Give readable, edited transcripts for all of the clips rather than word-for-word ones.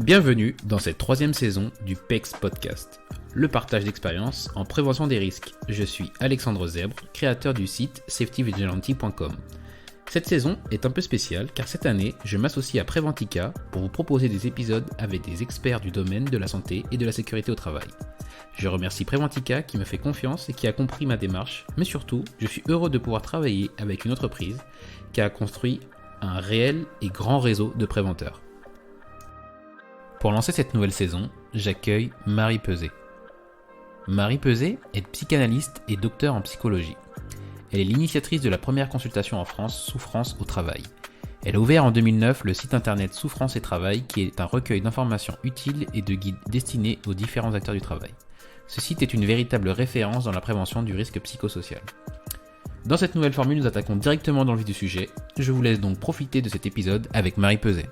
Bienvenue dans cette troisième saison du PEX Podcast, le partage d'expériences en prévention des risques. Je suis Alexandre Zèbre, créateur du site safetyvigilante.com. Cette saison est un peu spéciale car cette année, je m'associe à Preventica pour vous proposer des épisodes avec des experts du domaine de la santé et de la sécurité au travail. Je remercie Preventica qui me fait confiance et qui a compris ma démarche, mais surtout, je suis heureux de pouvoir travailler avec une entreprise qui a construit un réel et grand réseau de préventeurs. Pour lancer cette nouvelle saison, j'accueille Marie Peuzet. Marie Peuzet est psychanalyste et docteur en psychologie. Elle est l'initiatrice de la première consultation en France Souffrance au travail. Elle a ouvert en 2009 le site internet Souffrance et Travail qui est un recueil d'informations utiles et de guides destinés aux différents acteurs du travail. Ce site est une véritable référence dans la prévention du risque psychosocial. Dans cette nouvelle formule, nous attaquons directement dans le vif du sujet. Je vous laisse donc profiter de cet épisode avec Marie Peuzet.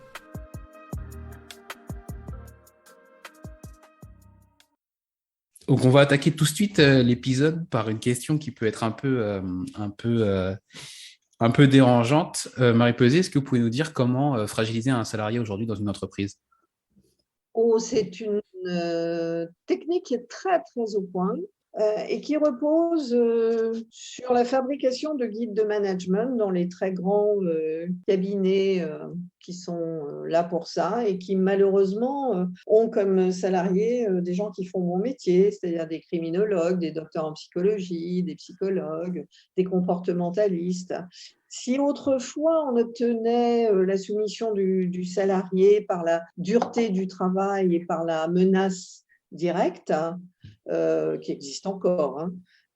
Donc on va attaquer tout de suite l'épisode par une question qui peut être un peu dérangeante. Marie Peuzet, est-ce que vous pouvez nous dire comment fragiliser un salarié aujourd'hui dans une entreprise ? C'est une technique qui est très, très au point et qui repose sur la fabrication de guides de management dans les très grands cabinets qui sont là pour ça et qui malheureusement ont comme salariés des gens qui font mon métier, c'est-à-dire des criminologues, des docteurs en psychologie, des psychologues, des comportementalistes. Si autrefois on obtenait la soumission du salarié par la dureté du travail et par la menace directe, qui existe encore,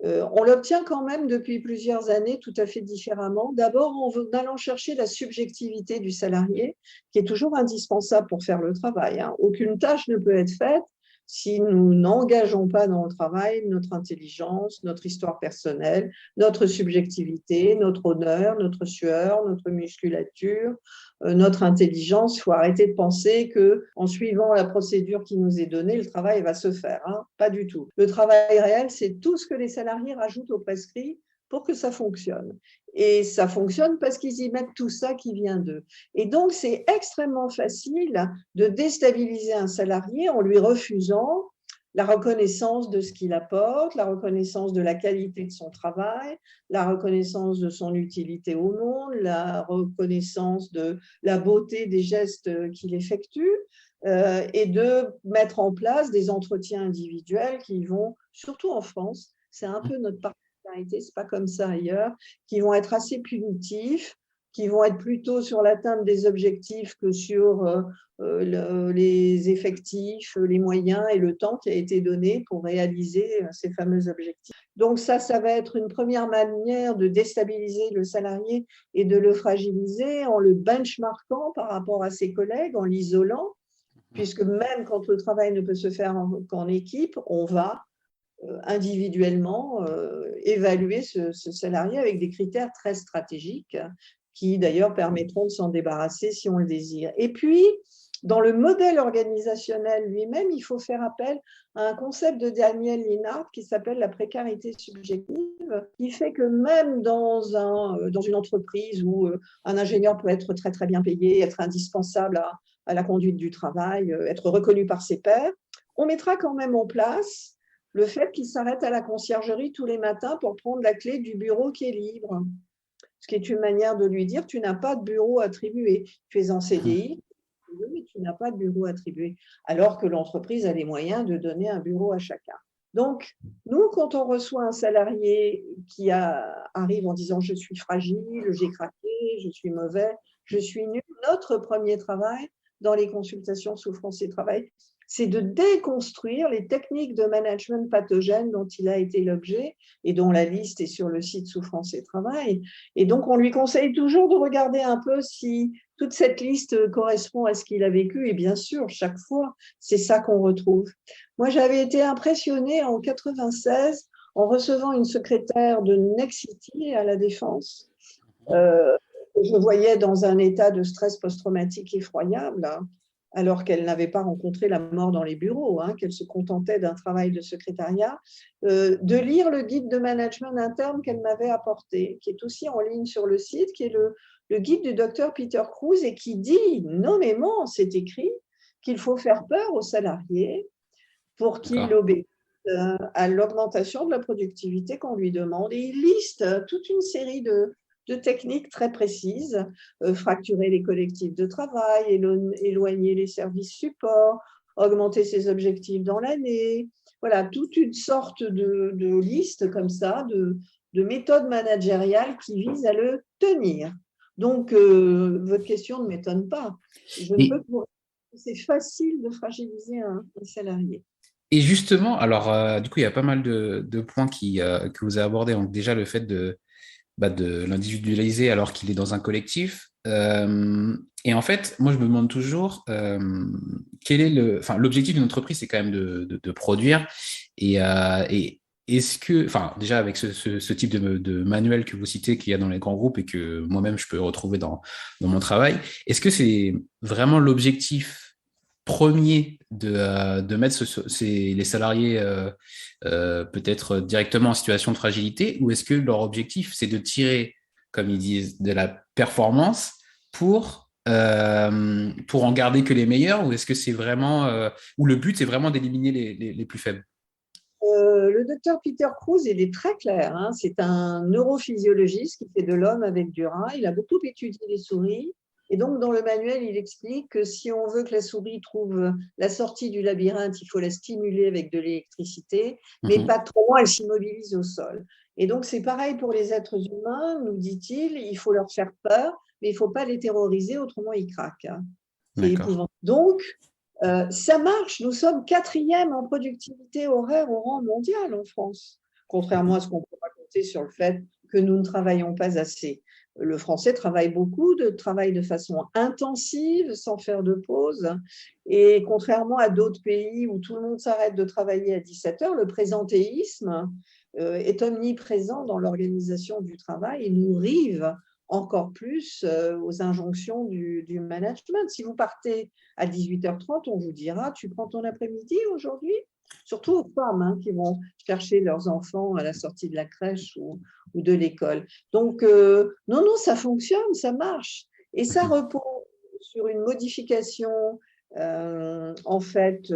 on l'obtient quand même depuis plusieurs années tout à fait différemment. D'abord en allant chercher la subjectivité du salarié, qui est toujours indispensable pour faire le travail. Aucune tâche ne peut être faite si nous n'engageons pas dans le travail notre intelligence, notre histoire personnelle, notre subjectivité, notre honneur, notre sueur, notre musculature, notre intelligence. Il faut arrêter de penser qu'en suivant la procédure qui nous est donnée, le travail va se faire. Pas du tout. Le travail réel, c'est tout ce que les salariés rajoutent au prescrit pour que ça fonctionne. Et ça fonctionne parce qu'ils y mettent tout ça qui vient d'eux. Et donc, c'est extrêmement facile de déstabiliser un salarié en lui refusant la reconnaissance de ce qu'il apporte, la reconnaissance de la qualité de son travail, la reconnaissance de son utilité au monde, la reconnaissance de la beauté des gestes qu'il effectue, et de mettre en place des entretiens individuels qui vont, surtout en France, c'est un peu notre particularité, c'est pas comme ça ailleurs, qui vont être assez punitifs, qui vont être plutôt sur l'atteinte des objectifs que sur les effectifs, les moyens et le temps qui a été donné pour réaliser ces fameux objectifs. Donc ça va être une première manière de déstabiliser le salarié et de le fragiliser en le benchmarkant par rapport à ses collègues, en l'isolant, puisque même quand le travail ne peut se faire qu'en équipe, on va individuellement évaluer ce salarié avec des critères très stratégiques qui d'ailleurs permettront de s'en débarrasser si on le désire. Et puis, dans le modèle organisationnel lui-même, il faut faire appel à un concept de Daniel Linnart qui s'appelle la précarité subjective, qui fait que même dans une entreprise où un ingénieur peut être très très bien payé, être indispensable à la conduite du travail, être reconnu par ses pairs, on mettra quand même en place le fait qu'il s'arrête à la conciergerie tous les matins pour prendre la clé du bureau qui est libre. Ce qui est une manière de lui dire, tu n'as pas de bureau attribué. Tu es en CDI, mais tu n'as pas de bureau attribué. Alors que l'entreprise a les moyens de donner un bureau à chacun. Donc, nous, quand on reçoit un salarié qui arrive en disant « je suis fragile, j'ai craqué, je suis mauvais, je suis nul », notre premier travail dans les consultations souffrance et travail, c'est de déconstruire les techniques de management pathogène dont il a été l'objet et dont la liste est sur le site Souffrance et Travail. Et donc, on lui conseille toujours de regarder un peu si toute cette liste correspond à ce qu'il a vécu. Et bien sûr, chaque fois, c'est ça qu'on retrouve. Moi, j'avais été impressionnée en 1996 en recevant une secrétaire de Nexity à la Défense. Je voyais dans un état de stress post-traumatique effroyable, alors qu'elle n'avait pas rencontré la mort dans les bureaux, qu'elle se contentait d'un travail de secrétariat, de lire le guide de management interne qu'elle m'avait apporté, qui est aussi en ligne sur le site, qui est le guide du docteur Peter Kruse et qui dit nommément, c'est écrit, qu'il faut faire peur aux salariés pour qu'ils D'accord. obéissent à l'augmentation de la productivité qu'on lui demande. Et il liste toute une série de techniques très précises, fracturer les collectifs de travail, éloigner les services supports, augmenter ses objectifs dans l'année. Voilà, toute une sorte de liste comme ça, de méthodes managériales qui visent à le tenir. Donc, votre question ne m'étonne pas. Je ne peux Et, que vous répondre que c'est facile de fragiliser un salarié. et justement, alors, du coup, il y a pas mal de points que vous avez abordés. Donc, déjà, le fait de l'individualiser alors qu'il est dans un collectif. Et en fait, moi, je me demande toujours quel est enfin, l'objectif d'une entreprise, c'est quand même de produire. Et est-ce que, enfin, déjà avec ce type de manuel que vous citez qu'il y a dans les grands groupes et que moi-même je peux retrouver dans mon travail, est-ce que c'est vraiment l'objectif premier de mettre les salariés peut-être directement en situation de fragilité, ou est-ce que leur objectif, c'est de tirer, comme ils disent, de la performance pour en garder que les meilleurs, ou est-ce que c'est vraiment, ou le but, c'est vraiment d'éliminer les plus faibles? Le docteur Peter Kruse, il est très clair, hein. C'est un neurophysiologiste qui fait de l'homme avec du rat. Il a beaucoup étudié les souris. Et donc, dans le manuel, il explique que si on veut que la souris trouve la sortie du labyrinthe, il faut la stimuler avec de l'électricité, mais Mhm. pas trop, elle s'immobilise au sol. Et donc, c'est pareil pour les êtres humains, nous dit-il, il faut leur faire peur, mais il ne faut pas les terroriser, autrement ils craquent, hein. C'est D'accord. épouvantable. Donc, ça marche. Nous sommes quatrième en productivité horaire au rang mondial en France, contrairement à ce qu'on peut raconter sur le fait que nous ne travaillons pas assez. Le français travaille beaucoup, travaille de façon intensive, sans faire de pause. Et contrairement à d'autres pays où tout le monde s'arrête de travailler à 17 heures, le présentéisme est omniprésent dans l'organisation du travail et nous rive encore plus aux injonctions du management. Si vous partez à 18h30, on vous dira, tu prends ton après-midi aujourd'hui? Surtout aux femmes, hein, qui vont chercher leurs enfants à la sortie de la crèche ou de l'école. Donc, non, ça fonctionne, ça marche. Et ça Mhm. repose sur une modification, en fait,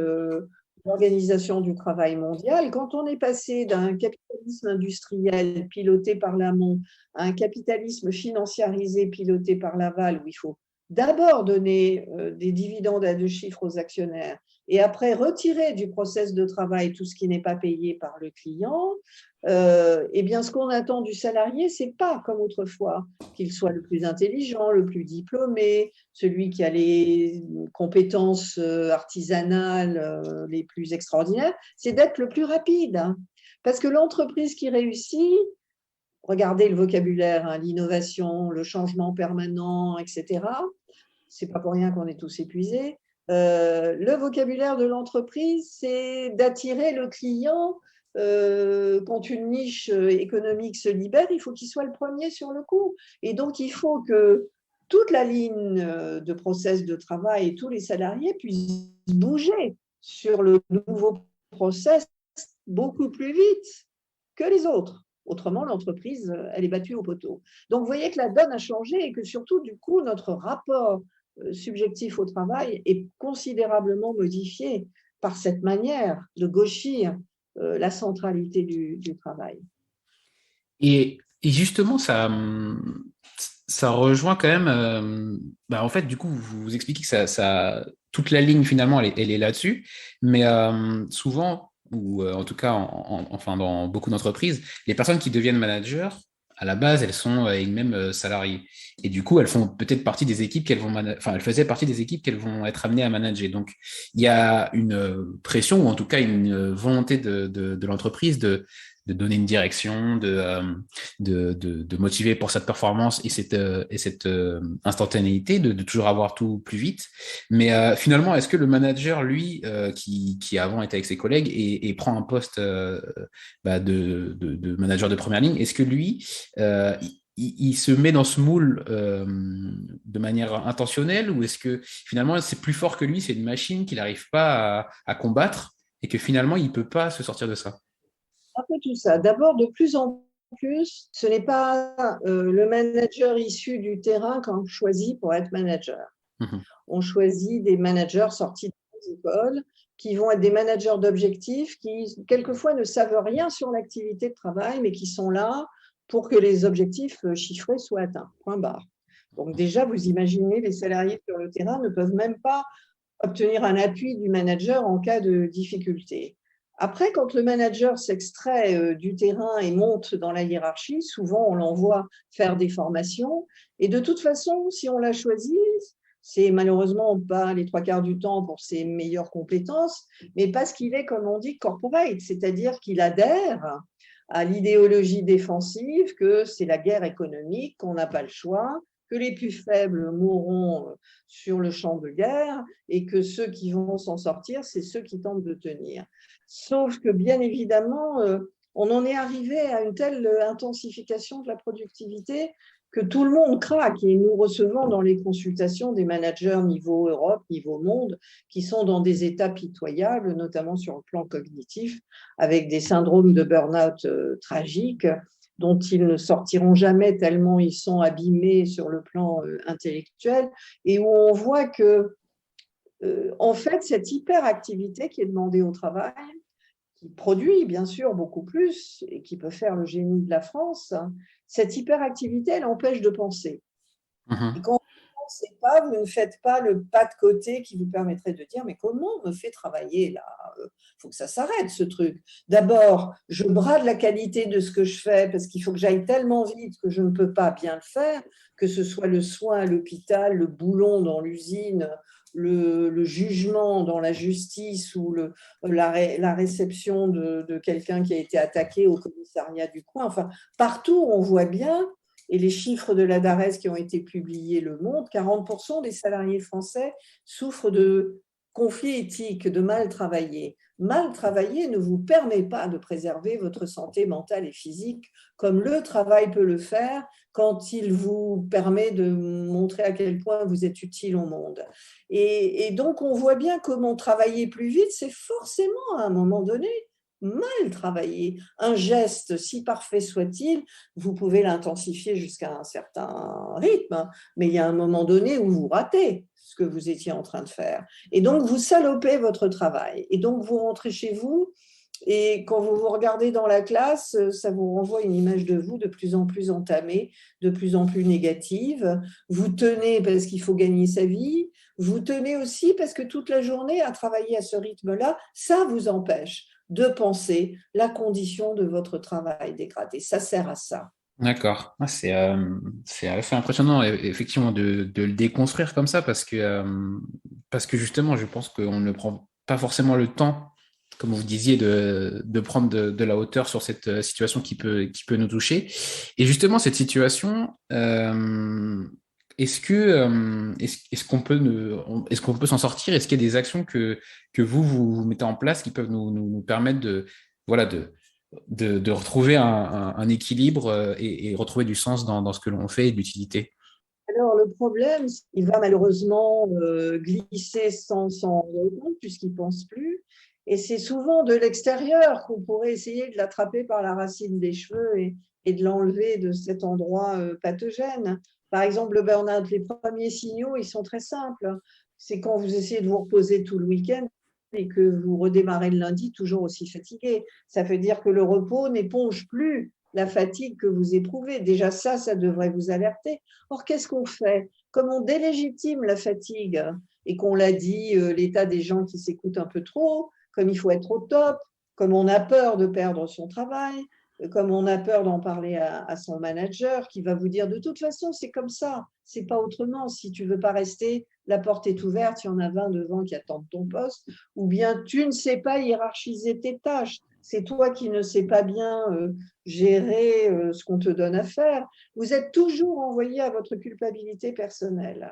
l'organisation du travail mondial. Quand on est passé d'un capitalisme industriel piloté par l'amont à un capitalisme financiarisé piloté par l'aval, où il faut d'abord donner des dividendes à deux chiffres aux actionnaires et après retirer du process de travail tout ce qui n'est pas payé par le client, eh bien, ce qu'on attend du salarié, c'est pas comme autrefois qu'il soit le plus intelligent, le plus diplômé, celui qui a les compétences artisanales les plus extraordinaires, c'est d'être le plus rapide. Parce que l'entreprise qui réussit, regardez le vocabulaire, hein, l'innovation, le changement permanent, etc. C'est pas pour rien qu'on est tous épuisés. Le vocabulaire de l'entreprise, c'est d'attirer le client. Quand une niche économique se libère, il faut qu'il soit le premier sur le coup. Et donc, il faut que toute la ligne de process de travail et tous les salariés puissent bouger sur le nouveau process beaucoup plus vite que les autres. Autrement, l'entreprise, elle est battue au poteau. Donc, vous voyez que la donne a changé et que surtout, du coup, notre rapport subjectif au travail est considérablement modifié par cette manière de gauchir la centralité du travail. Et justement, ça rejoint quand même. En fait, du coup, vous expliquez que toute la ligne finalement, elle est là-dessus. Mais souvent, ou en tout cas, enfin, dans beaucoup d'entreprises, les personnes qui deviennent managers, à la base, elles sont elles-mêmes salariées. Et du coup, elles font peut-être partie des équipes enfin, elles faisaient partie des équipes qu'elles vont être amenées à manager. Donc, il y a une pression, ou en tout cas une volonté de l'entreprise de donner une direction, de motiver pour cette performance et cette instantanéité, de toujours avoir tout plus vite. Mais finalement, est-ce que le manager, lui, qui avant était avec ses collègues et prend un poste de manager de première ligne, est-ce que lui, il se met dans ce moule de manière intentionnelle, ou est-ce que finalement c'est plus fort que lui, c'est une machine qu'il n'arrive pas à combattre et que finalement il ne peut pas se sortir de ça? Un peu tout ça. D'abord, de plus en plus, ce n'est pas le manager issu du terrain qu'on choisit pour être manager. Mhm. On choisit des managers sortis des écoles qui vont être des managers d'objectifs qui, quelquefois, ne savent rien sur l'activité de travail, mais qui sont là pour que les objectifs chiffrés soient atteints. Point barre. Donc déjà, vous imaginez, les salariés sur le terrain ne peuvent même pas obtenir un appui du manager en cas de difficulté. Après, quand le manager s'extrait du terrain et monte dans la hiérarchie, souvent on l'envoie faire des formations. Et de toute façon, si on l'a choisi, c'est malheureusement pas les 3/4 du temps pour ses meilleures compétences, mais parce qu'il est, comme on dit, corporate, c'est-à-dire qu'il adhère à l'idéologie défensive que c'est la guerre économique, qu'on n'a pas le choix, que les plus faibles mourront sur le champ de guerre et que ceux qui vont s'en sortir, c'est ceux qui tentent de tenir. Sauf que, bien évidemment, on en est arrivé à une telle intensification de la productivité que tout le monde craque. Et nous recevons dans les consultations des managers niveau Europe, niveau monde, qui sont dans des états pitoyables, notamment sur le plan cognitif, avec des syndromes de burn-out tragiques, dont ils ne sortiront jamais tellement ils sont abîmés sur le plan intellectuel, et où on voit que, en fait, cette hyperactivité qui est demandée au travail, qui produit bien sûr beaucoup plus et qui peut faire le génie de la France, cette hyperactivité, elle empêche de penser. Et Mhm. quand vous ne pensez pas, vous ne faites pas le pas de côté qui vous permettrait de dire, mais comment on me fait travailler là? Il faut que ça s'arrête, ce truc. D'abord, je brade la qualité de ce que je fais parce qu'il faut que j'aille tellement vite que je ne peux pas bien le faire, que ce soit le soin à l'hôpital, le boulon dans l'usine, le jugement dans la justice ou la réception de quelqu'un qui a été attaqué au commissariat du coin. Enfin, partout, on voit bien, et les chiffres de la DARES qui ont été publiés le montrent, 40% des salariés français souffrent de conflits éthiques, de mal travailler. Mal travailler ne vous permet pas de préserver votre santé mentale et physique comme le travail peut le faire quand il vous permet de montrer à quel point vous êtes utile au monde. Et donc, on voit bien comment travailler plus vite, c'est forcément à un moment donné mal travailler. Un geste, si parfait soit-il, vous pouvez l'intensifier jusqu'à un certain rythme, mais il y a un moment donné où vous ratez ce que vous étiez en train de faire. Et donc, vous salopez votre travail. Et donc, vous rentrez chez vous et quand vous vous regardez dans la classe, ça vous renvoie une image de vous de plus en plus entamée, de plus en plus négative. Vous tenez parce qu'il faut gagner sa vie. Vous tenez aussi parce que toute la journée, à travailler à ce rythme-là, ça vous empêche de penser la condition de votre travail dégradé. Ça sert à ça. D'accord. Ah, c'est assez impressionnant, effectivement, de le déconstruire comme ça, parce que justement, je pense qu'on ne prend pas forcément le temps, comme vous disiez, de prendre de la hauteur sur cette situation qui peut nous toucher. Et justement, cette situation, est-ce qu'on peut est-ce qu'on peut s'en sortir? Est-ce qu'il y a des actions que vous mettez en place qui peuvent nous permettre voilà, de retrouver un équilibre et retrouver du sens dans ce que l'on fait et de l'utilité. Alors, le problème, il va malheureusement glisser sans s'en rendre compte, puisqu'il ne pense plus. Et c'est souvent de l'extérieur qu'on pourrait essayer de l'attraper par la racine des cheveux et de l'enlever de cet endroit pathogène. Par exemple, le burn-out, les premiers signaux, ils sont très simples. C'est quand vous essayez de vous reposer tout le week-end et que vous redémarrez le lundi toujours aussi fatigué. Ça veut dire que le repos n'éponge plus la fatigue que vous éprouvez. Déjà ça devrait vous alerter. Or, qu'est-ce qu'on fait? Comme on délégitime la fatigue et qu'on l'a dit, l'état des gens qui s'écoutent un peu trop, comme il faut être au top, comme on a peur de perdre son travail, comme on a peur d'en parler à son manager qui va vous dire de toute façon, c'est comme ça, c'est pas autrement. Si tu veux pas rester, la porte est ouverte, il y en a 20 devant qui attendent ton poste, ou bien tu ne sais pas hiérarchiser tes tâches. C'est toi qui ne sais pas bien gérer ce qu'on te donne à faire. Vous êtes toujours envoyé à votre culpabilité personnelle.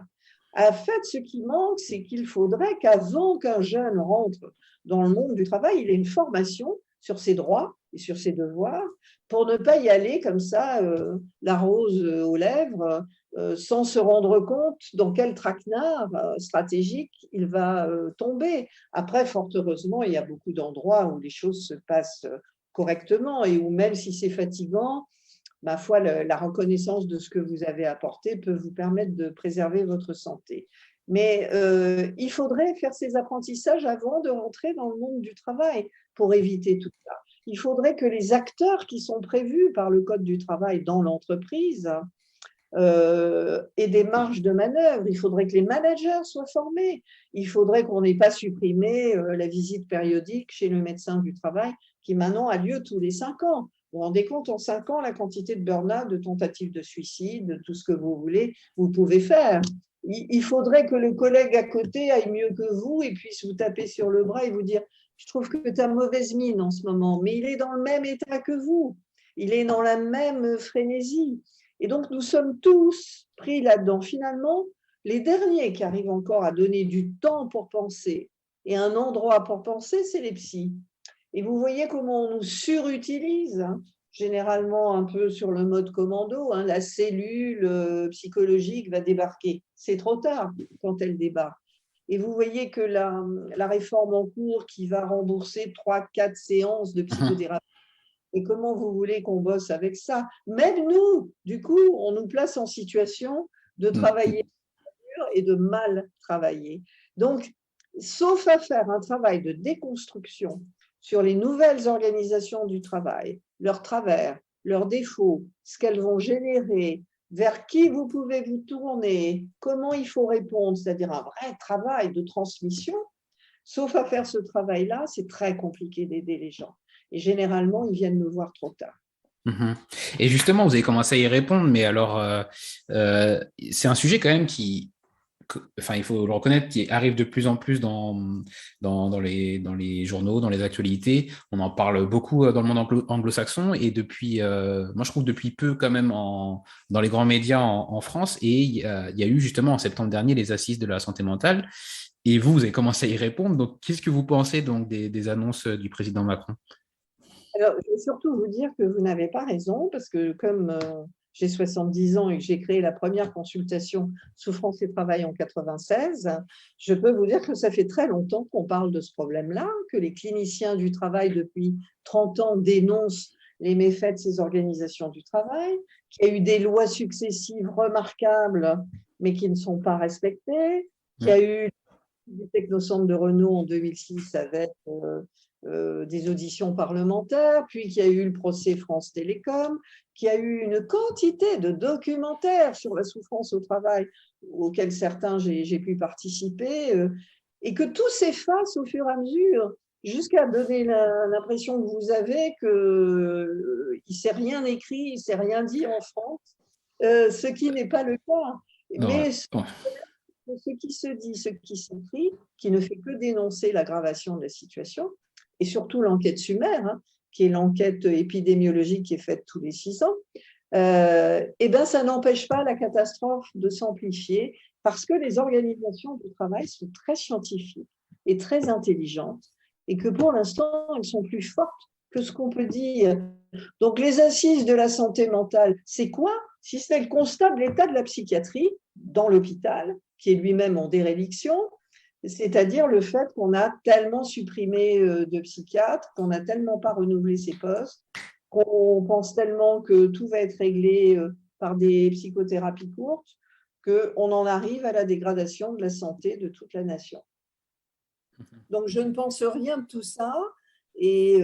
En fait, ce qui manque, c'est qu'il faudrait qu'avant qu'un jeune rentre dans le monde du travail, il ait une formation sur ses droits et sur ses devoirs pour ne pas y aller comme ça, la rose aux lèvres, sans se rendre compte dans quel traquenard stratégique il va tomber. Après, fort heureusement, il y a beaucoup d'endroits où les choses se passent correctement et où même si c'est fatigant, ma foi, la reconnaissance de ce que vous avez apporté peut vous permettre de préserver votre santé. Mais il faudrait faire ces apprentissages avant de rentrer dans le monde du travail pour éviter tout ça. Il faudrait que les acteurs qui sont prévus par le Code du travail dans l'entreprise aient des marges de manœuvre. Il faudrait que les managers soient formés. Il faudrait qu'on n'ait pas supprimé la visite périodique chez le médecin du travail qui maintenant a lieu tous les 5 ans. Vous vous rendez compte, en 5 ans, la quantité de burn-out, de tentatives de suicide, de tout ce que vous voulez, vous pouvez faire. Il faudrait que le collègue à côté aille mieux que vous et puisse vous taper sur le bras et vous dire « Je trouve que tu as mauvaise mine en ce moment, mais il est dans le même état que vous. Il est dans la même frénésie. » Et donc, nous sommes tous pris là-dedans. Finalement, les derniers qui arrivent encore à donner du temps pour penser et un endroit pour penser, c'est les psys. Et vous voyez comment on nous surutilise, hein, généralement un peu sur le mode commando. Hein, la cellule psychologique va débarquer. C'est trop tard quand elle débarque. Et vous voyez que la réforme en cours qui va rembourser 3-4 séances de psychothérapie, et comment vous voulez qu'on bosse avec ça? Même nous, du coup, on nous place en situation de travailler et de mal travailler. Donc, sauf à faire un travail de déconstruction sur les nouvelles organisations du travail, leurs travers, leurs défauts, ce qu'elles vont générer, vers qui vous pouvez vous tourner, comment il faut répondre, c'est-à-dire un vrai travail de transmission, sauf à faire ce travail-là, c'est très compliqué d'aider les gens. Et généralement, ils viennent me voir trop tard. Et justement, vous avez commencé à y répondre, mais alors, c'est un sujet quand même enfin, il faut le reconnaître, qui arrive de plus en plus dans les journaux, dans les actualités. On en parle beaucoup dans le monde anglo-saxon et moi je trouve depuis peu quand même dans les grands médias en France. Et il y a eu justement en septembre dernier les assises de la santé mentale. Et vous avez commencé à y répondre. Donc, qu'est-ce que vous pensez donc des annonces du président Macron? Alors, je vais surtout vous dire que vous n'avez pas raison, parce que comme j'ai 70 ans et que j'ai créé la première consultation souffrance et travail en 96, je peux vous dire que ça fait très longtemps qu'on parle de ce problème-là, que les cliniciens du travail depuis 30 ans dénoncent les méfaits de ces organisations du travail, qu'il y a eu des lois successives remarquables, mais qui ne sont pas respectées, qu'il y a eu du Technocentre de Renault en 2006 avec des auditions parlementaires, puis qu'il y a eu le procès France Télécom, qu'il y a eu une quantité de documentaires sur la souffrance au travail auxquels certains j'ai pu participer, et que tout s'efface au fur et à mesure, jusqu'à donner l'impression que vous avez qu'il ne s'est rien écrit, il ne s'est rien dit en France, ce qui n'est pas le cas. Mais ce qui se dit, ce qui s'écrit, qui ne fait que dénoncer l'aggravation de la situation, et surtout l'enquête Sumer, hein, qui est l'enquête épidémiologique qui est faite tous les 6 ans, eh ben, ça n'empêche pas la catastrophe de s'amplifier parce que les organisations du travail sont très scientifiques et très intelligentes et que pour l'instant, elles sont plus fortes que ce qu'on peut dire. Donc, les assises de la santé mentale, c'est quoi? Si c'est le constat de l'état de la psychiatrie dans l'hôpital, qui est lui-même en déréliction, c'est-à-dire le fait qu'on a tellement supprimé de psychiatres, qu'on n'a tellement pas renouvelé ses postes, qu'on pense tellement que tout va être réglé par des psychothérapies courtes, qu'on en arrive à la dégradation de la santé de toute la nation. Donc, je ne pense rien de tout ça et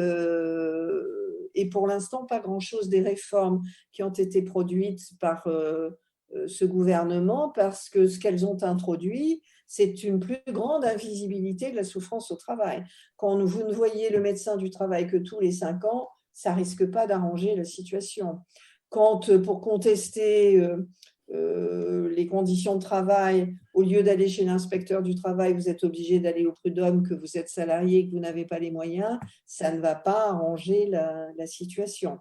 pour l'instant, pas grand-chose des réformes qui ont été produites par ce gouvernement parce que ce qu'elles ont introduit, c'est une plus grande invisibilité de la souffrance au travail. Quand vous ne voyez le médecin du travail que tous les 5 ans, ça ne risque pas d'arranger la situation. Quand, pour contester les conditions de travail, au lieu d'aller chez l'inspecteur du travail, vous êtes obligé d'aller au prud'homme, que vous êtes salarié et que vous n'avez pas les moyens, ça ne va pas arranger la situation.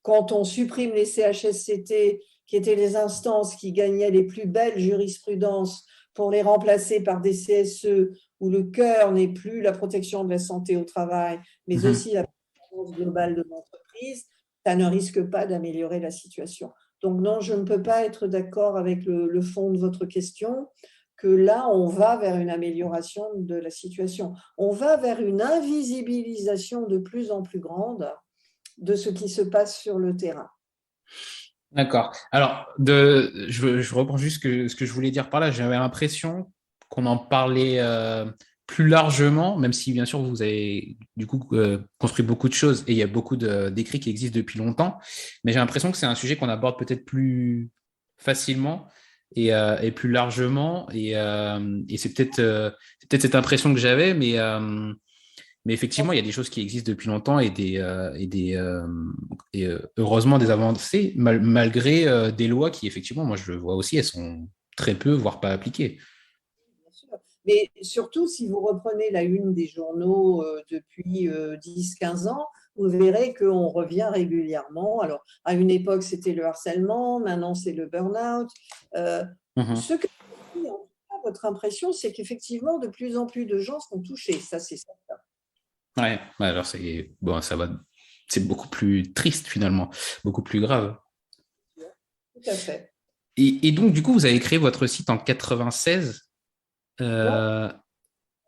Quand on supprime les CHSCT, qui étaient les instances qui gagnaient les plus belles jurisprudences, pour les remplacer par des CSE où le cœur n'est plus la protection de la santé au travail, mais aussi la performance globale de l'entreprise, ça ne risque pas d'améliorer la situation. Donc non, je ne peux pas être d'accord avec le fond de votre question, que là, on va vers une amélioration de la situation. On va vers une invisibilisation de plus en plus grande de ce qui se passe sur le terrain. D'accord. Alors, je reprends juste ce que je voulais dire par là. J'avais l'impression qu'on en parlait plus largement, même si bien sûr vous avez du coup construit beaucoup de choses et il y a beaucoup d'écrits qui existent depuis longtemps, mais j'ai l'impression que c'est un sujet qu'on aborde peut-être plus facilement et plus largement, et c'est peut-être cette impression que j'avais, mais effectivement, il y a des choses qui existent depuis longtemps et heureusement des avancées, malgré des lois qui, effectivement, moi je le vois aussi, elles sont très peu, voire pas appliquées. Bien sûr. Mais surtout, si vous reprenez la une des journaux depuis 10-15 ans, vous verrez qu'on revient régulièrement. Alors, à une époque, c'était le harcèlement, maintenant, c'est le burn-out. Euh, Mhm. Ce que en tout cas, votre impression, c'est qu'effectivement, de plus en plus de gens sont touchés. Ça, c'est ça. Ouais, alors c'est bon, ça va, c'est beaucoup plus triste finalement, beaucoup plus grave. Tout à fait. Et donc, du coup, vous avez créé votre site en 96. Non, Euh,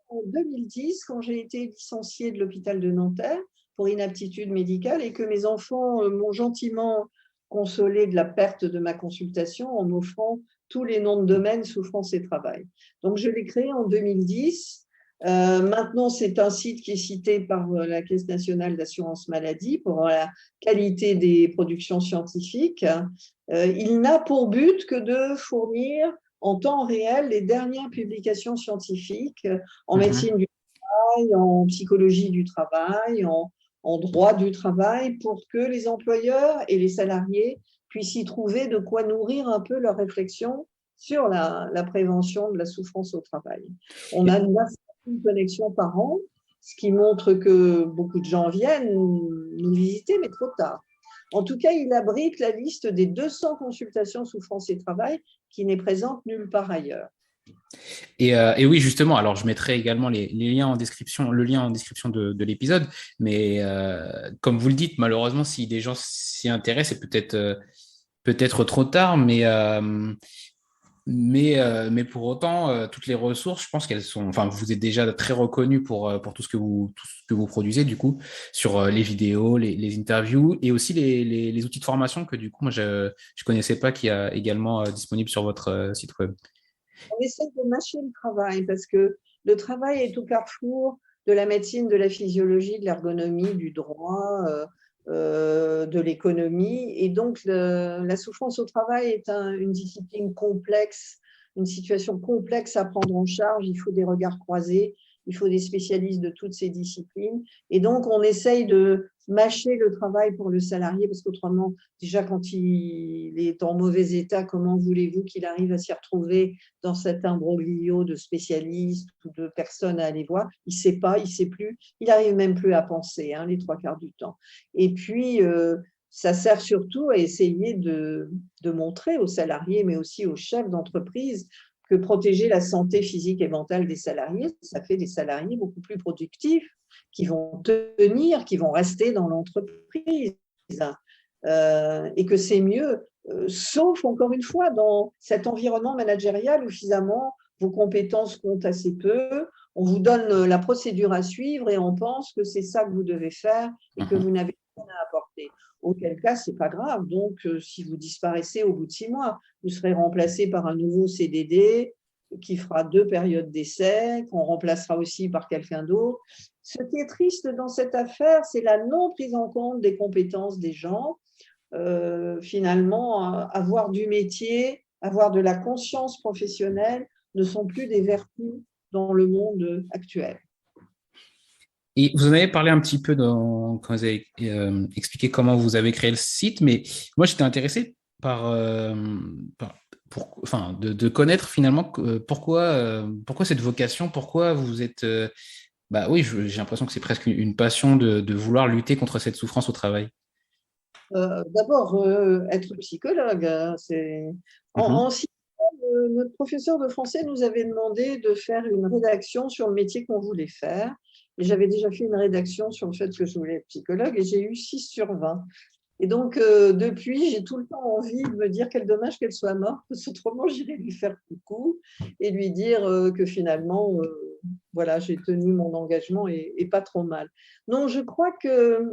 en 2010, quand j'ai été licenciée de l'hôpital de Nanterre pour inaptitude médicale et que mes enfants m'ont gentiment consolé de la perte de ma consultation en m'offrant tous les noms de domaine souffrance et travail. Donc, je l'ai créé en 2010. Maintenant, c'est un site qui est cité par la Caisse nationale d'assurance maladie pour la qualité des productions scientifiques. Il n'a pour but que de fournir en temps réel les dernières publications scientifiques en mhm. médecine du travail, en psychologie du travail, en droit du travail, pour que les employeurs et les salariés puissent y trouver de quoi nourrir un peu leur réflexion sur la prévention de la souffrance au travail. On a 9 connexions par an, ce qui montre que beaucoup de gens viennent nous visiter, mais trop tard. En tout cas, il abrite la liste des 200 consultations souffrance et travail qui n'est présente nulle part ailleurs. Et oui, justement, alors je mettrai également les liens en description, le lien en description de l'épisode, mais comme vous le dites, malheureusement, si des gens s'y intéressent, c'est peut-être trop tard, mais pour autant, toutes les ressources, je pense qu'elles sont. Enfin, vous êtes déjà très reconnu pour tout ce que vous produisez, du coup, sur les vidéos, les interviews et aussi les outils de formation que, du coup, moi, je ne connaissais pas, qui a également disponible sur votre site web. On essaie de mâcher le travail parce que le travail est au carrefour de la médecine, de la physiologie, de l'ergonomie, du droit, de l'économie. Et donc, la souffrance au travail est une discipline complexe, une situation complexe à prendre en charge. Il faut des regards croisés, il faut des spécialistes de toutes ces disciplines. Et donc, on essaye de mâcher le travail pour le salarié parce qu'autrement, déjà, quand il est en mauvais état, comment voulez-vous qu'il arrive à s'y retrouver dans cet imbroglio de spécialistes ou de personnes à aller voir? Il ne sait pas, il ne sait plus, il n'arrive même plus à penser, hein, les 3 quarts du temps. Et puis, ça sert surtout à essayer de montrer aux salariés, mais aussi aux chefs d'entreprise, que protéger la santé physique et mentale des salariés, ça fait des salariés beaucoup plus productifs, qui vont tenir, qui vont rester dans l'entreprise. Et que c'est mieux, sauf encore une fois dans cet environnement managérial où finalement vos compétences comptent assez peu, on vous donne la procédure à suivre et on pense que c'est ça que vous devez faire et que Mhm. vous n'avez rien à apporter. Auquel cas, ce n'est pas grave. Donc, si vous disparaissez au bout de 6 mois, vous serez remplacé par un nouveau CDD qui fera 2 périodes d'essai, qu'on remplacera aussi par quelqu'un d'autre. Ce qui est triste dans cette affaire, c'est la non prise en compte des compétences des gens. Finalement, avoir du métier, avoir de la conscience professionnelle ne sont plus des vertus dans le monde actuel. Et vous en avez parlé un petit peu quand vous avez expliqué comment vous avez créé le site, mais moi j'étais intéressé enfin, de connaître finalement pourquoi cette vocation, pourquoi vous êtes. Bah oui, j'ai l'impression que c'est presque une passion de vouloir lutter contre cette souffrance au travail. D'abord, être psychologue, hein, c'est… Mhm. En sixième, notre professeur de français nous avait demandé de faire une rédaction sur le métier qu'on voulait faire. Et j'avais déjà fait une rédaction sur le fait que je voulais être psychologue et j'ai eu 6/20. Et donc, depuis, j'ai tout le temps envie de me dire quel dommage qu'elle soit morte, parce qu'autrement, j'irais lui faire coucou et lui dire que finalement, voilà, j'ai tenu mon engagement et pas trop mal. Non, je crois que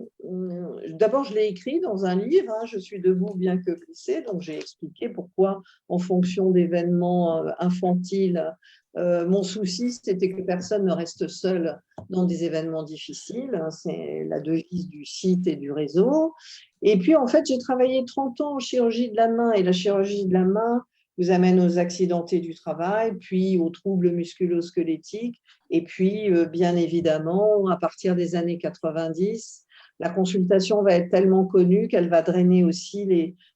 d'abord, je l'ai écrit dans un livre, hein, Je suis debout bien que blessée, donc j'ai expliqué pourquoi, en fonction d'événements infantiles, mon souci, c'était que personne ne reste seul dans des événements difficiles. C'est la devise du site et du réseau. Et puis, en fait, j'ai travaillé 30 ans en chirurgie de la main, et la chirurgie de la main vous amène aux accidentés du travail, puis aux troubles musculo-squelettiques, et puis, bien évidemment, à partir des années 90, la consultation va être tellement connue qu'elle va drainer aussi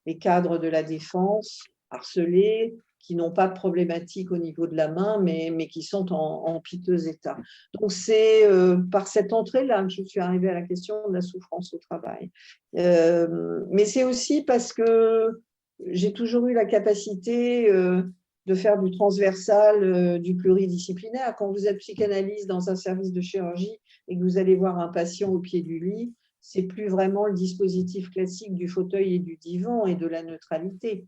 les cadres de la défense, harcelés, qui n'ont pas de problématique au niveau de la main, mais qui sont en piteux état. Donc, c'est par cette entrée-là que je suis arrivée à la question de la souffrance au travail. Mais c'est aussi parce que j'ai toujours eu la capacité de faire du transversal, du pluridisciplinaire. Quand vous êtes psychanalyste dans un service de chirurgie et que vous allez voir un patient au pied du lit, c'est plus vraiment le dispositif classique du fauteuil et du divan et de la neutralité.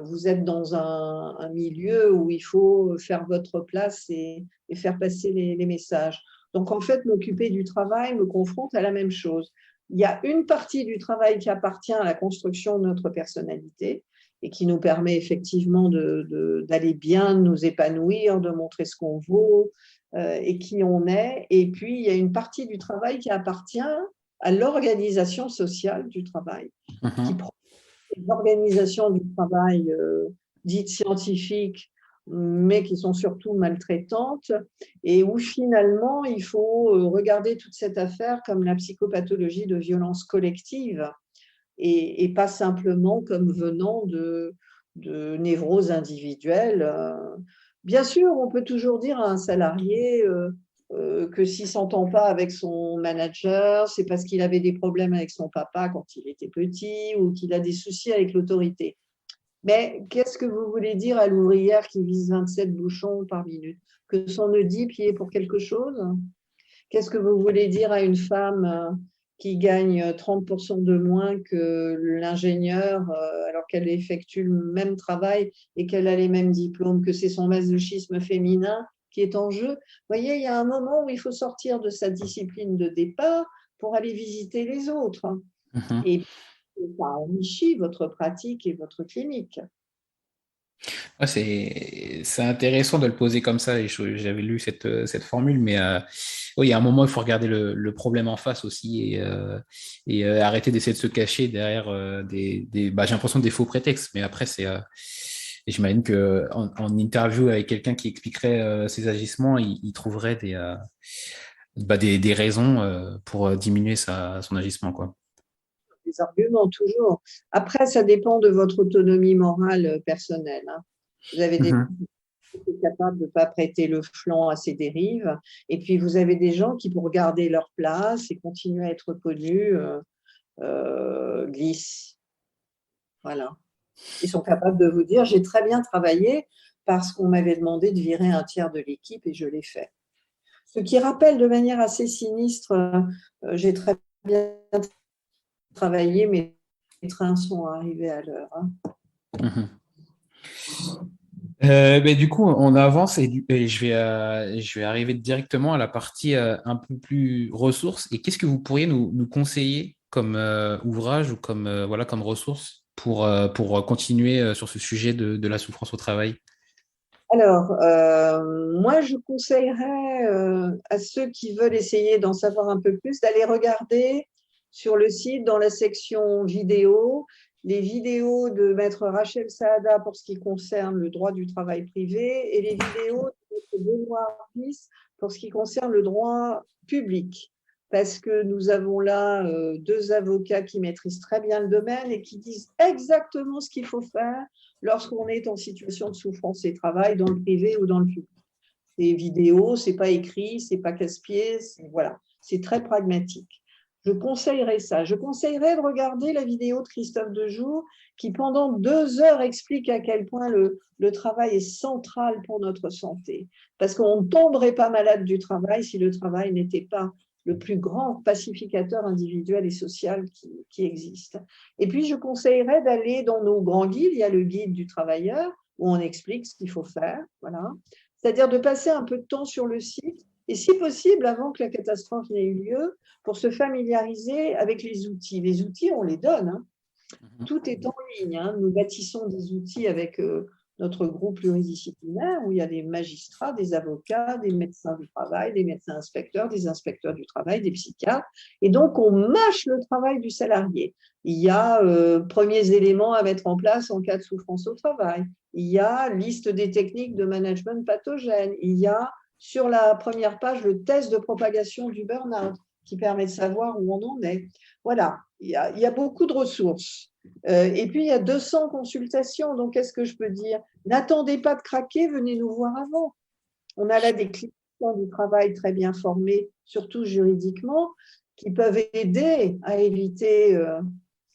Vous êtes dans un milieu où il faut faire votre place et faire passer les messages. Donc, en fait, m'occuper du travail me confronte à la même chose. Il y a une partie du travail qui appartient à la construction de notre personnalité et qui nous permet effectivement d'aller bien, de nous épanouir, de montrer ce qu'on vaut et qui on est. Et puis, il y a une partie du travail qui appartient à l'organisation sociale du travail, qui prend l'organisation du travail dite scientifique, mais qui sont surtout maltraitantes, et où finalement il faut regarder toute cette affaire comme la psychopathologie de violence collective et pas simplement comme venant de névroses individuelles. Bien sûr, on peut toujours dire à un salarié que s'il ne s'entend pas avec son manager, c'est parce qu'il avait des problèmes avec son papa quand il était petit ou qu'il a des soucis avec l'autorité. Mais qu'est-ce que vous voulez dire à l'ouvrière qui vise 27 bouchons par minute? Que son Oedipe y est pour quelque chose? Qu'est-ce que vous voulez dire à une femme qui gagne 30% de moins que l'ingénieur alors qu'elle effectue le même travail et qu'elle a les mêmes diplômes, que c'est son masochisme féminin qui est en jeu? Vous voyez, il y a un moment où il faut sortir de sa discipline de départ pour aller visiter les autres. Et ça enrichit votre pratique et votre clinique. Ouais, c'est intéressant de le poser comme ça. J'avais lu cette formule, mais oui, il y a un moment, il faut regarder le problème en face aussi et arrêter d'essayer de se cacher derrière j'ai l'impression des faux prétextes. Mais après, et j'imagine que en interview avec quelqu'un qui expliquerait ses agissements, il trouverait des raisons pour diminuer son agissement, quoi. Des arguments, toujours. Après, ça dépend de votre autonomie morale personnelle. Hein. Vous avez des gens qui sont capables de ne pas prêter le flanc à ces dérives. Et puis, vous avez des gens qui, pour garder leur place et continuer à être connus, glissent. Voilà. Ils sont capables de vous dire, j'ai très bien travaillé parce qu'on m'avait demandé de virer un tiers de l'équipe et je l'ai fait. Ce qui rappelle de manière assez sinistre, j'ai très bien travaillé, mais les trains sont arrivés à l'heure. Hein. Du coup, on avance et je vais arriver directement à la partie un peu plus ressources. Et qu'est-ce que vous pourriez nous conseiller comme ouvrage ou comme ressource pour continuer sur ce sujet de la souffrance au travail? Alors, moi, je conseillerais à ceux qui veulent essayer d'en savoir un peu plus d'aller regarder sur le site, dans la section vidéo, les vidéos de Maître Rachel Saada pour ce qui concerne le droit du travail privé et les vidéos de Maître Benoît Arvis pour ce qui concerne le droit public. Parce que nous avons là deux avocats qui maîtrisent très bien le domaine et qui disent exactement ce qu'il faut faire lorsqu'on est en situation de souffrance et travail dans le privé ou dans le public. C'est vidéo, c'est pas écrit, c'est pas casse-pied, voilà, c'est très pragmatique. Je conseillerais ça. Je conseillerais de regarder la vidéo de Christophe Dejoux qui, pendant 2 heures, explique à quel point le travail est central pour notre santé. Parce qu'on ne tomberait pas malade du travail si le travail n'était pas le plus grand pacificateur individuel et social qui existe. Et puis, je conseillerais d'aller dans nos grands guides. Il y a le guide du travailleur où on explique ce qu'il faut faire. Voilà. c'est-à-dire de passer un peu de temps sur le site et si possible avant que la catastrophe n'ait eu lieu, pour se familiariser avec les outils. Les outils, on les donne, hein. Tout est en ligne, hein. Nous bâtissons des outils avec notre groupe pluridisciplinaire où il y a des magistrats, des avocats, des médecins du travail, des médecins inspecteurs, des inspecteurs du travail, des psychiatres. Et donc, on mâche le travail du salarié. Il y a premiers éléments à mettre en place en cas de souffrance au travail. Il y a liste des techniques de management pathogène. Il y a sur la première page le test de propagation du burn-out qui permet de savoir où on en est. Voilà, il y a beaucoup de ressources. Et puis, il y a 200 consultations. Donc, qu'est-ce que je peux dire? N'attendez pas de craquer, venez nous voir avant. On a là des cliniciens du travail très bien formés, surtout juridiquement, qui peuvent aider à éviter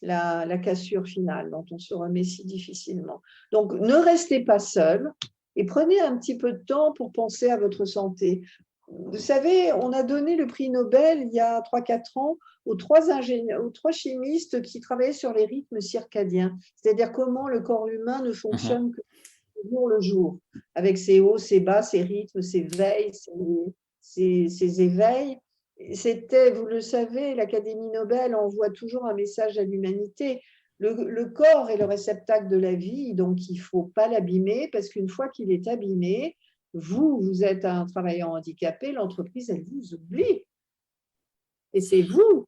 la cassure finale dont on se remet si difficilement. Donc, ne restez pas seul et prenez un petit peu de temps pour penser à votre santé. Vous savez, on a donné le prix Nobel il y a 3-4 ans aux 3 chimistes qui travaillaient sur les rythmes circadiens, c'est-à-dire comment le corps humain ne fonctionne que jour le jour, avec ses hauts, ses bas, ses rythmes, ses veilles, ses éveils. C'était, vous le savez, l'Académie Nobel envoie toujours un message à l'humanité. Le corps est le réceptacle de la vie, donc il ne faut pas l'abîmer, parce qu'une fois qu'il est abîmé, vous êtes un travailleur handicapé, l'entreprise, elle vous oublie. Et c'est vous,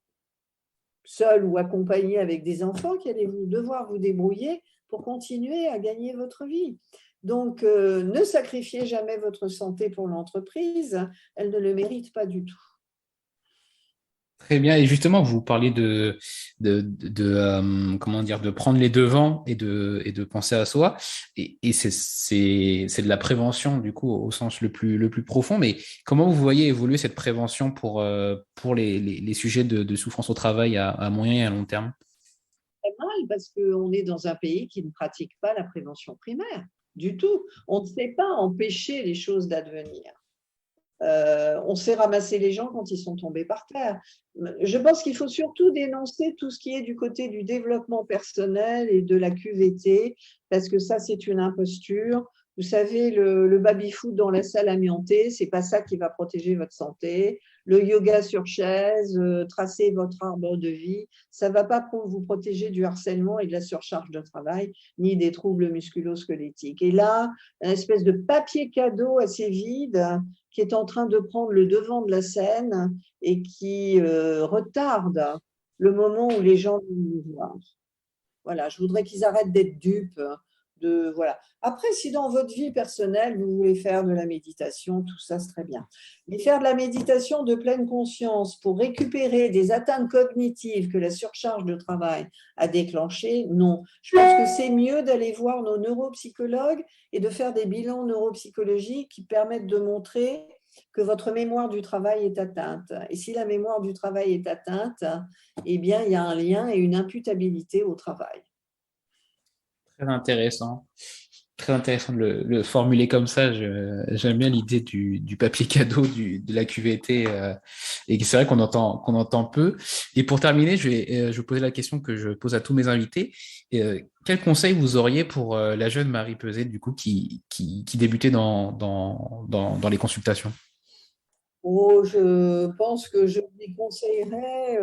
seul ou accompagné avec des enfants, qui allez devoir vous débrouiller pour continuer à gagner votre vie. Donc, ne sacrifiez jamais votre santé pour l'entreprise, elle ne le mérite pas du tout. Très bien. Et justement, vous parlez comment dire, de prendre les devants et de penser à soi. Et c'est de la prévention, du coup, au sens le plus profond. Mais comment vous voyez évoluer cette prévention pour les sujets de souffrance au travail à moyen et à long terme? Très mal, parce qu'on est dans un pays qui ne pratique pas la prévention primaire du tout. On ne sait pas empêcher les choses d'advenir. On sait ramasser les gens quand ils sont tombés par terre. Je pense qu'il faut surtout dénoncer tout ce qui est du côté du développement personnel et de la QVT, parce que ça, c'est une imposture. Vous savez, le baby-foot dans la salle amiantée, c'est pas ça qui va protéger votre santé. Le yoga sur chaise, tracer votre arbre de vie, ça va pas vous protéger du harcèlement et de la surcharge de travail, ni des troubles musculo-squelettiques. Et là, une espèce de papier cadeau assez vide qui est en train de prendre le devant de la scène et qui retarde le moment où les gens vont nous voir. Voilà, je voudrais qu'ils arrêtent d'être dupes. Voilà. Après, si dans votre vie personnelle, vous voulez faire de la méditation, tout ça, c'est très bien. Mais faire de la méditation de pleine conscience pour récupérer des atteintes cognitives que la surcharge de travail a déclenchées, non. Je pense que c'est mieux d'aller voir nos neuropsychologues et de faire des bilans neuropsychologiques qui permettent de montrer que votre mémoire du travail est atteinte. Et si la mémoire du travail est atteinte, eh bien, il y a un lien et une imputabilité au travail. Très intéressant. Très intéressant de le formuler comme ça. J'aime bien l'idée du papier cadeau, de la QVT. Et c'est vrai qu'on entend peu. Et pour terminer, je vais poser la question que je pose à tous mes invités. Quel conseil vous auriez pour la jeune Marie Peset, du coup, qui débutait dans les consultations? Je pense que je lui conseillerais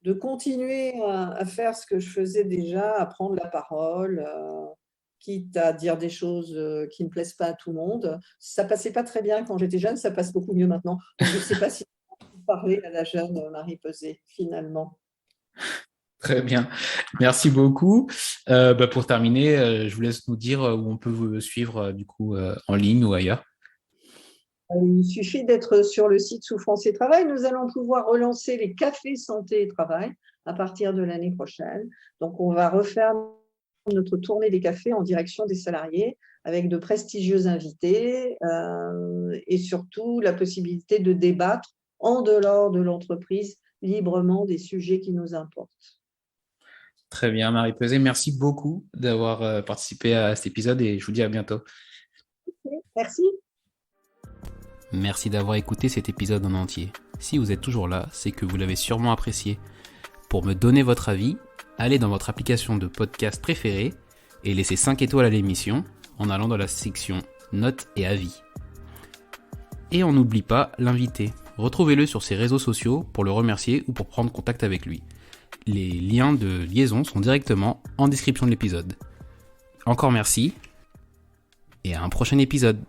de continuer à faire ce que je faisais déjà, à prendre la parole, quitte à dire des choses qui ne plaisent pas à tout le monde. Ça passait pas très bien quand j'étais jeune, ça passe beaucoup mieux maintenant. Donc, je ne sais pas si vous parlez à la jeune Marie Peset, finalement. Très bien. Merci beaucoup. Pour terminer, je vous laisse nous dire où on peut vous suivre du coup en ligne ou ailleurs. Il suffit d'être sur le site Souffrance et Travail. Nous allons pouvoir relancer les cafés santé et travail à partir de l'année prochaine. Donc, on va refaire notre tournée des cafés en direction des salariés avec de prestigieux invités et surtout la possibilité de débattre en dehors de l'entreprise librement des sujets qui nous importent. Très bien, Marie Peset. Merci beaucoup d'avoir participé à cet épisode et je vous dis à bientôt. Merci. Merci d'avoir écouté cet épisode en entier. Si vous êtes toujours là, c'est que vous l'avez sûrement apprécié. Pour me donner votre avis, allez dans votre application de podcast préférée et laissez 5 étoiles à l'émission en allant dans la section notes et avis. Et on n'oublie pas l'invité. Retrouvez-le sur ses réseaux sociaux pour le remercier ou pour prendre contact avec lui. Les liens de liaison sont directement en description de l'épisode. Encore merci et à un prochain épisode.